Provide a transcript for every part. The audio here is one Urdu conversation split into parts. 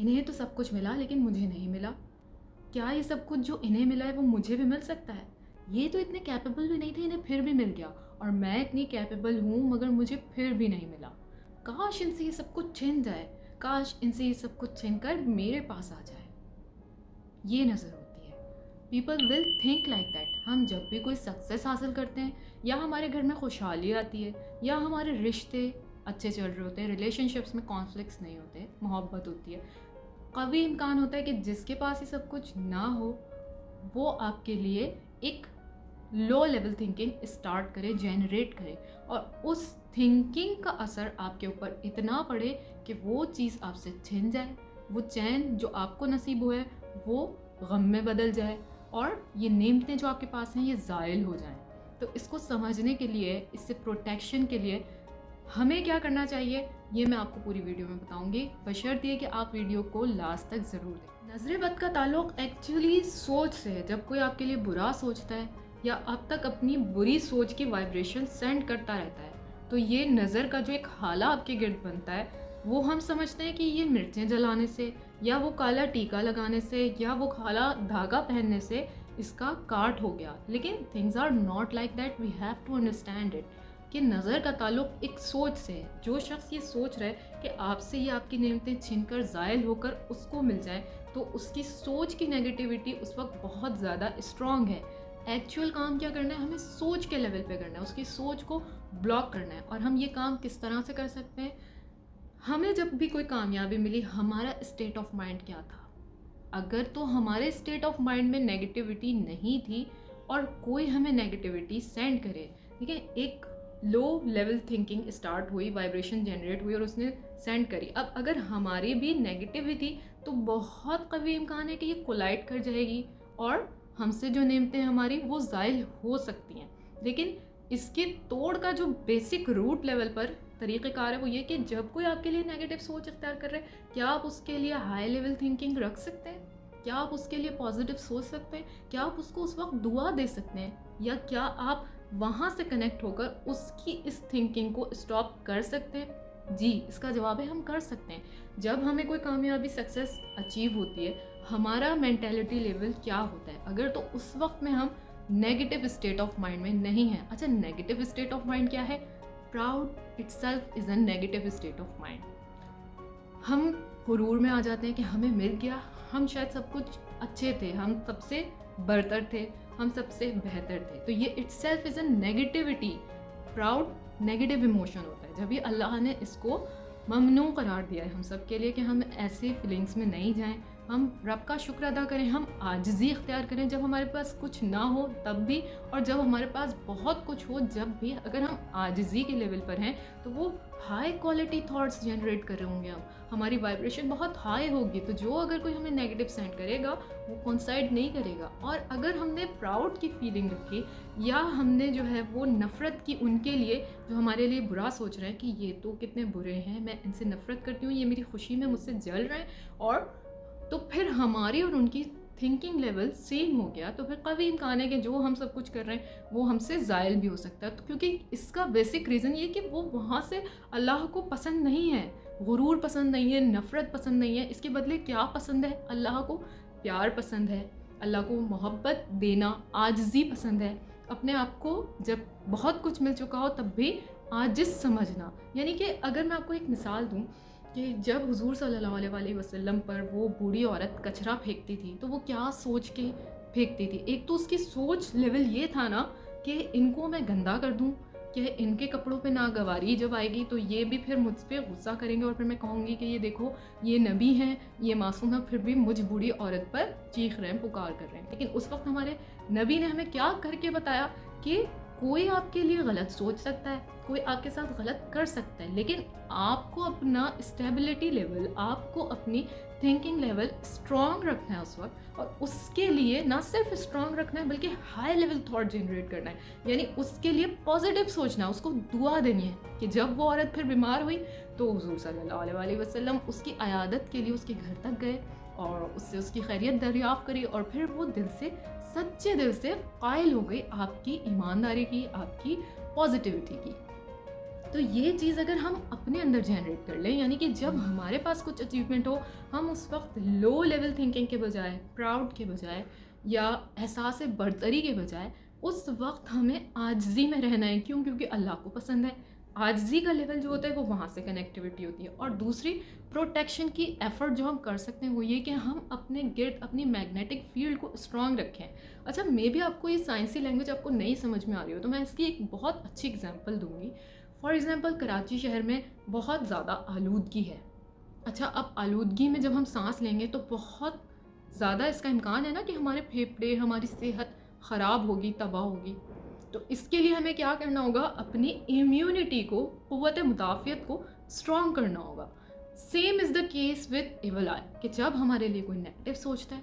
انہیں تو سب کچھ ملا لیکن مجھے نہیں ملا. کیا یہ سب کچھ جو انہیں ملا ہے وہ مجھے بھی مل سکتا ہے؟ یہ تو اتنے کیپیبل بھی نہیں تھے, انہیں پھر بھی مل گیا, اور میں اتنی کیپیبل ہوں مگر مجھے پھر بھی نہیں ملا. کاش ان سے یہ سب کچھ چھن جائے, کاش ان سے یہ سب کچھ چھن کر میرے پاس آ جائے. یہ نظر ہوتی ہے. People will think like that. ہم جب بھی کوئی سکسیس حاصل کرتے ہیں, یا ہمارے گھر میں خوشحالی آتی ہے, یا ہمارے رشتے اچھے چل رہے ہوتے ہیں, ریلیشن شپس میں کانفلکٹس نہیں ہوتے, محبت ہوتی ہے, قوی امکان ہوتا ہے کہ جس کے پاس یہ سب کچھ نہ ہو وہ آپ کے لیے ایک لو لیول تھنکنگ اسٹارٹ کرے, جنریٹ کرے, اور اس تھنکنگ کا اثر آپ کے اوپر اتنا پڑے کہ وہ چیز آپ سے چھن جائے, وہ چین جو آپ کو نصیب ہوئے وہ غم میں بدل جائے, اور یہ نعمتیں جو آپ کے پاس ہیں یہ زائل ہو جائیں. تو اس کو سمجھنے کے لیے, اس سے پروٹیکشن کے لیے ہمیں کیا کرنا چاہیے یہ میں آپ کو پوری ویڈیو میں بتاؤں گی, بشرط یہ کہ آپ ویڈیو کو لاسٹ تک ضرور دیکھیں. نظر بد کا تعلق ایکچولی سوچ سے ہے. جب کوئی آپ کے لیے برا سوچتا ہے یا اب تک اپنی بری سوچ کی وائبریشن سینڈ کرتا رہتا ہے, تو یہ نظر کا جو ایک حالہ آپ کے گرد بنتا ہے وہ ہم سمجھتے ہیں کہ یہ مرچیں جلانے سے, یا وہ کالا ٹیکا لگانے سے, یا وہ کالا دھاگا پہننے سے اس کا کاٹ ہو گیا. لیکن things are not like that. We have to understand it کہ نظر کا تعلق ایک سوچ سے ہے. جو شخص یہ سوچ رہا ہے کہ آپ سے یہ آپ کی نعمتیں چھن کر زائل ہو کر اس کو مل جائیں, تو اس کی سوچ کی نیگیٹیوٹی اس وقت بہت زیادہ اسٹرانگ ہے. ایکچوئل کام کیا کرنا ہے, ہمیں سوچ کے لیول پہ کرنا ہے, اس کی سوچ کو بلاک کرنا ہے. اور ہم یہ کام کس طرح سے کر سکتے ہیں؟ ہمیں جب بھی کوئی کامیابی ملی, ہمارا اسٹیٹ آف مائنڈ کیا تھا؟ اگر تو ہمارے اسٹیٹ آف مائنڈ میں نیگیٹیوٹی نہیں تھی اور کوئی ہمیں نیگیٹیوٹی سینڈ کرے, ٹھیک ہے, ایک لو لیول تھنکنگ اسٹارٹ ہوئی, وائبریشن جنریٹ ہوئی اور اس نے سینڈ کری. اب اگر ہماری بھی نیگیٹیو ہی تھی تو بہت قوی امکان ہے کہ یہ کولائڈ کر جائے گی اور ہم سے جو نعمتیں ہماری وہ زائل ہو سکتی ہیں. لیکن اس کے توڑ کا جو بیسک روٹ لیول پر طریقہ کار ہے وہ یہ کہ جب کوئی آپ کے لیے نیگیٹو سوچ اختیار کر رہے ہیں, کیا آپ اس کے لیے ہائی لیول تھنکنگ رکھ سکتے ہیں؟ کیا آپ اس کے لیے پازیٹیو سوچ سکتے ہیں؟ کیا آپ اس کو اس وقت دعا دے سکتے ہیں؟ یا کیا آپ وہاں سے کنیکٹ ہو کر اس کی اس تھنکنگ کو اسٹاپ کر سکتے ہیں؟ جی, اس کا جواب ہے ہم کر سکتے ہیں. جب ہمیں کوئی کامیابی سکسیس اچیو ہوتی ہے, ہمارا مینٹیلٹی لیول کیا ہوتا ہے؟ اگر تو اس وقت میں ہم نیگیٹو اسٹیٹ آف مائنڈ میں نہیں ہیں. اچھا, نیگیٹو اسٹیٹ آف مائنڈ کیا ہے؟ Proud it self is a negative state of mind. ہم غرور میں آ جاتے ہیں کہ ہمیں مل گیا, ہم شاید سب کچھ اچھے تھے, ہم سب سے برتر تھے, ہم سب سے بہتر تھے. تو یہ it self is a negativity. Proud negative emotion ہوتا ہے. جب یہ اللہ نے اس کو ممنوع قرار دیا ہے ہم سب کے لیے کہ ہم ایسی فیلنگس میں نہیں جائیں, ہم رب کا شکر ادا کریں, ہم عاجزی اختیار کریں جب ہمارے پاس کچھ نہ ہو تب بھی, اور جب ہمارے پاس بہت کچھ ہو جب بھی. اگر ہم عاجزی کے لیول پر ہیں تو وہ ہائی کوالٹی تھاٹس جنریٹ کر رہے ہوں گے, ہماری وائبریشن بہت ہائی ہوگی. تو جو اگر کوئی ہمیں نیگیٹو سینڈ کرے گا وہ کونسائڈ نہیں کرے گا. اور اگر ہم نے پراؤڈ کی فیلنگ رکھی, یا ہم نے جو ہے وہ نفرت کی ان کے لیے جو ہمارے لیے برا سوچ رہے ہیں کہ یہ تو کتنے برے ہیں, میں ان سے نفرت کرتی ہوں, یہ میری خوشی میں مجھ سے جل رہے ہیں, اور تو پھر ہماری اور ان کی تھنکنگ لیول سیم ہو گیا. تو پھر قوی امکان ہے کہ جو ہم سب کچھ کر رہے ہیں وہ ہم سے زائل بھی ہو سکتا ہے. تو کیونکہ اس کا بیسک ریزن یہ کہ وہ وہاں سے اللہ کو پسند نہیں ہے, غرور پسند نہیں ہے, نفرت پسند نہیں ہے. اس کے بدلے کیا پسند ہے؟ اللہ کو پیار پسند ہے, اللہ کو محبت دینا, عاجزی پسند ہے, اپنے آپ کو جب بہت کچھ مل چکا ہو تب بھی عاجز سمجھنا. یعنی کہ اگر میں آپ کو ایک مثال دوں کہ جب حضور صلی اللہ علیہ وسلم پر وہ بوڑھی عورت کچرا پھینکتی تھی تو وہ کیا سوچ کے پھینکتی تھی؟ ایک تو اس کی سوچ لیول یہ تھا نا کہ ان کو میں گندا کر دوں, کہ ان کے کپڑوں پہ ناگواری جب آئے گی تو یہ بھی پھر مجھ پہ غصہ کریں گے, اور پھر میں کہوں گی کہ یہ دیکھو یہ نبی ہیں, یہ معصوم ہیں, پھر بھی مجھ بوڑھی عورت پر چیخ رہے ہیں, پکار کر رہے ہیں. لیکن اس وقت ہمارے نبی نے ہمیں کیا کر کے بتایا کہ کوئی آپ کے لیے غلط سوچ سکتا ہے, کوئی آپ کے ساتھ غلط کر سکتا ہے, لیکن آپ کو اپنا اسٹیبلٹی لیول, آپ کو اپنی تھنکنگ لیول اسٹرانگ رکھنا ہے اس وقت. اور اس کے لیے نہ صرف اسٹرانگ رکھنا ہے بلکہ ہائی لیول تھاٹ جنریٹ کرنا ہے. یعنی اس کے لیے پازیٹیو سوچنا, اس کو دعا دینی ہے کہ جب وہ عورت پھر بیمار ہوئی تو حضور صلی اللہ علیہ وسلم اس کی عیادت کے لیے اس کے گھر تک گئے اور اس سے اس کی خیریت دریافت کری, اور پھر وہ دل سے, سچے دل سے قائل ہو گئی آپ کی ایمانداری کی, آپ کی پازیٹیوٹی کی. تو یہ چیز اگر ہم اپنے اندر جنریٹ کر لیں، یعنی کہ جب ہمارے پاس کچھ اچیومنٹ ہو، ہم اس وقت لو لیول تھنکنگ کے بجائے، پراؤڈ کے بجائے یا احساس برتری کے بجائے اس وقت ہمیں عاجزی میں رہنا ہے. کیوں؟ کیونکہ اللہ کو پسند ہے. عاجزی کا لیول جو ہوتا ہے وہ وہاں سے کنیکٹیوٹی ہوتی ہے. اور دوسری پروٹیکشن کی ایفرٹ جو ہم کر سکتے ہیں وہ یہ کہ ہم اپنے گرد اپنی میگنیٹک فیلڈ کو اسٹرانگ رکھیں. اچھا، مے بی آپ کو یہ سائنسی لینگویج آپ کو نہیں سمجھ میں آ رہی ہو تو میں اس کی ایک بہت اچھی اگزامپل دوں گی. فار ایگزامپل کراچی شہر میں بہت زیادہ آلودگی ہے. اچھا، اب آلودگی میں جب ہم سانس لیں گے تو بہت زیادہ اس کا امکان ہے نا کہ ہمارے پھیپھڑے، ہماری صحت خراب ہوگی، تباہ ہوگی. تو اس کے لیے ہمیں کیا کرنا ہوگا؟ اپنی امیونٹی کو، قوت مدافعت کو اسٹرانگ کرنا ہوگا. Same is the case with evil eye, کہ جب ہمارے لیے کوئی نیگیٹو سوچتا ہے،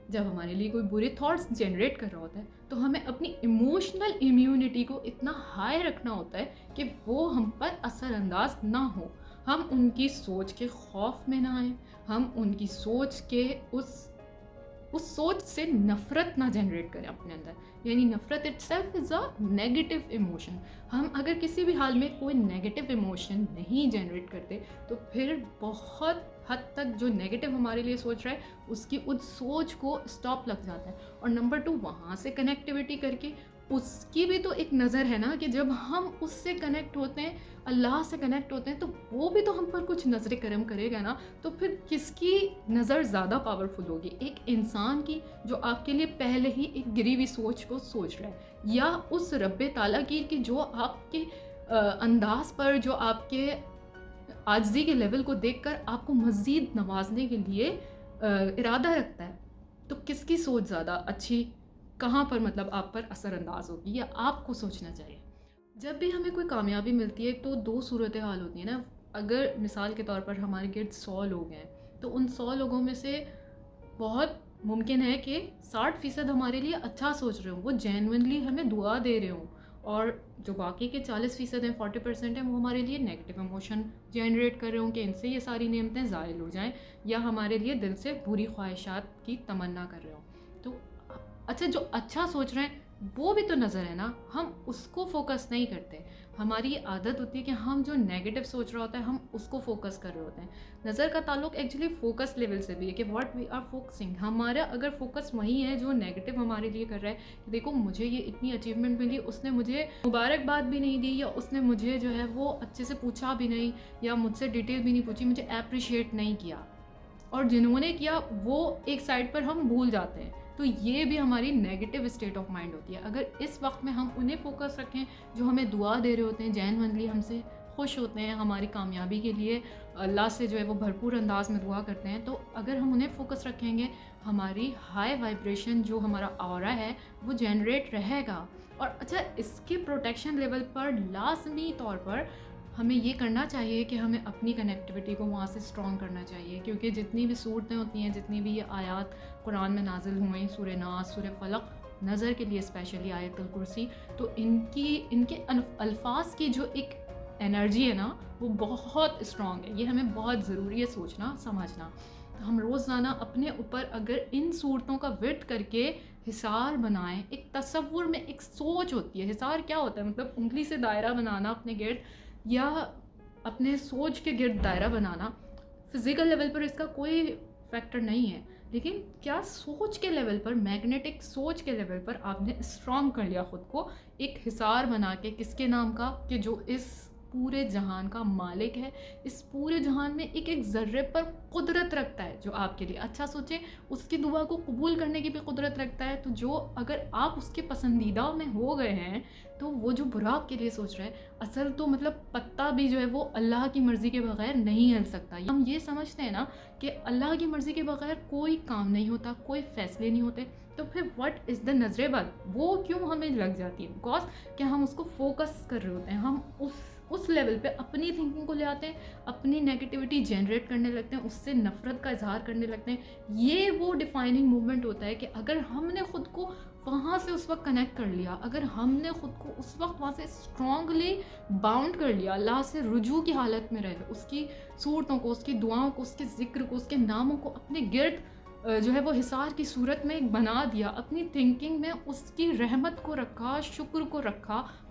جب ہمارے لیے کوئی برے تھاٹس جنریٹ کر رہا ہوتا ہے تو ہمیں اپنی ایموشنل امیونٹی کو اتنا ہائی رکھنا ہوتا ہے کہ وہ ہم پر اثر انداز نہ ہو. ہم ان کی سوچ کے خوف میں نہ آئیں، ہم ان کی سوچ کے اس سوچ سے نفرت نہ جنریٹ کریں اپنے اندر. یعنی نفرت it self is a negative emotion. ہم اگر کسی بھی حال میں کوئی نیگیٹو ایموشن نہیں جنریٹ کرتے تو پھر بہت حد تک جو نیگیٹو ہمارے لیے سوچ رہا ہے اس کی اس سوچ کو اسٹاپ لگ جاتا ہے. اور نمبر 2، وہاں سے کنیکٹیوٹی کر کے اس کی بھی تو ایک نظر ہے نا کہ جب ہم اس سے کنیکٹ ہوتے ہیں، اللہ سے کنیکٹ ہوتے ہیں، تو وہ بھی تو ہم پر کچھ نظر کرم کرے گا نا. تو پھر کس کی نظر زیادہ پاورفل ہوگی؟ ایک انسان کی جو آپ کے لیے پہلے ہی ایک گری ہوئی سوچ کو سوچ رہا ہے، یا اس رب تعالیٰ کی کہ جو آپ کے انداز پر، جو آپ کے عاجزی کے لیول کو دیکھ کر آپ کو مزید نوازنے کے لیے ارادہ رکھتا ہے. تو کس کی سوچ زیادہ اچھی، کہاں پر مطلب آپ پر اثر انداز ہوگی، یا آپ کو سوچنا چاہیے. جب بھی ہمیں کوئی کامیابی ملتی ہے تو 2 صورتحال ہوتی ہیں نا. اگر مثال کے طور پر ہمارے گرد 100 لوگ ہیں تو ان 100 لوگوں میں سے بہت ممکن ہے کہ 60% ہمارے لیے اچھا سوچ رہے ہوں، وہ جینونلی ہمیں دعا دے رہے ہوں، اور جو باقی کے 40% ہیں، 40% ہیں، وہ ہمارے لیے نیگیٹو ایموشن جنریٹ کر رہے ہوں کہ ان سے یہ ساری نعمتیں زائل ہو جائیں، یا ہمارے لیے دل سے بری خواہشات کی تمنا کر رہے ہوں. تو اچھا، جو اچھا سوچ رہے ہیں وہ بھی تو نظر ہے نا، ہم اس کو فوکس نہیں کرتے. ہماری یہ عادت ہوتی ہے کہ ہم جو نیگیٹو سوچ رہا ہوتا ہے ہم اس کو فوکس کر رہے ہوتے ہیں. نظر کا تعلق ایکچولی فوکس لیول سے بھی ہے کہ واٹ وی آر فوکسنگ. ہمارا اگر فوکس وہی ہے جو نیگیٹو ہمارے لیے کر رہا ہے کہ دیکھو مجھے یہ اتنی اچیومنٹ ملی، اس نے مجھے مبارکباد بھی نہیں دی، یا اس نے مجھے جو ہے وہ اچھے سے پوچھا بھی نہیں، یا مجھ سے ڈیٹیل بھی نہیں پوچھی، مجھے اپریشیٹ نہیں کیا، اور جنہوں نے کیا وہ ایک سائڈ پر ہم بھول جاتے ہیں. تو یہ بھی ہماری نیگیٹو اسٹیٹ آف مائنڈ ہوتی ہے. اگر اس وقت میں ہم انہیں فوکس رکھیں جو ہمیں دعا دے رہے ہوتے ہیں، جینونلی ہم سے خوش ہوتے ہیں، ہماری کامیابی کے لیے اللہ سے جو ہے وہ بھرپور انداز میں دعا کرتے ہیں، تو اگر ہم انہیں فوکس رکھیں گے ہماری ہائی وائبریشن جو ہمارا آرا ہے وہ جنریٹ رہے گا. اور اچھا، اس کے پروٹیکشن لیول پر لازمی طور پر ہمیں یہ کرنا چاہیے کہ ہمیں اپنی کنیکٹیوٹی کو وہاں سے اسٹرانگ کرنا چاہیے. کیونکہ جتنی بھی صورتیں ہوتی ہیں، جتنی بھی یہ آیات قرآن میں نازل ہوئیں، سورہ ناس، سورہ فلق، نظر کے لیے اسپیشلی آیت الکرسی، تو ان کے الفاظ کی جو ایک انرجی ہے نا وہ بہت اسٹرانگ ہے. یہ ہمیں بہت ضروری ہے سوچنا سمجھنا. تو ہم روزانہ اپنے اوپر اگر ان صورتوں کا ورد کر کے حصار بنائیں. ایک تصور میں ایک سوچ ہوتی ہے. حصار کیا ہوتا ہے؟ مطلب انگلی سے دائرہ بنانا اپنے گرد، یا اپنے سوچ کے گرد دائرہ بنانا. فزیکل لیول پر اس کا کوئی فیکٹر نہیں ہے، لیکن کیا سوچ کے لیول پر، میگنیٹک سوچ کے لیول پر آپ نے اسٹرانگ کر لیا خود کو ایک حصار بنا کے. کس کے نام کا؟ کہ جو اس پورے جہان کا مالک ہے، اس پورے جہان میں ایک ایک ذرے پر قدرت رکھتا ہے. جو آپ کے لیے اچھا سوچے اس کی دعا کو قبول کرنے کی بھی قدرت رکھتا ہے. تو جو اگر آپ اس کے پسندیدہ میں ہو گئے ہیں تو وہ جو برا آپ کے لیے سوچ رہا ہے، اصل تو مطلب پتا بھی جو ہے وہ اللہ کی مرضی کے بغیر نہیں ہل سکتا. ہم یہ سمجھتے ہیں نا کہ اللہ کی مرضی کے بغیر کوئی کام نہیں ہوتا، کوئی فیصلے نہیں ہوتے. تو پھر واٹ از دا نظر بد، وہ کیوں ہمیں لگ جاتی ہے؟ بیکاز کہ ہم اس کو فوکس کر رہے ہوتے ہیں، ہم اس لیول پہ اپنی تھنکنگ کو لے آتے ہیں، اپنی نیگیٹیوٹی جنریٹ کرنے لگتے ہیں، اس سے نفرت کا اظہار کرنے لگتے ہیں. یہ وہ ڈیفائننگ موومنٹ ہوتا ہے کہ اگر ہم نے خود کو وہاں سے اس وقت کنیکٹ کر لیا، اگر ہم نے خود کو اس وقت وہاں سے اسٹرانگلی باؤنڈ کر لیا، اللہ سے رجوع کی حالت میں رہے، اس کی صورتوں کو، اس کی دعاؤں کو، اس کے ذکر کو، اس کے ناموں کو اپنے گرد جو ہے وہ حصار کی صورت میں بنا دیا، اپنی تھنکنگ میں اس کی رحمت کو رکھا، شکر کو رکھا،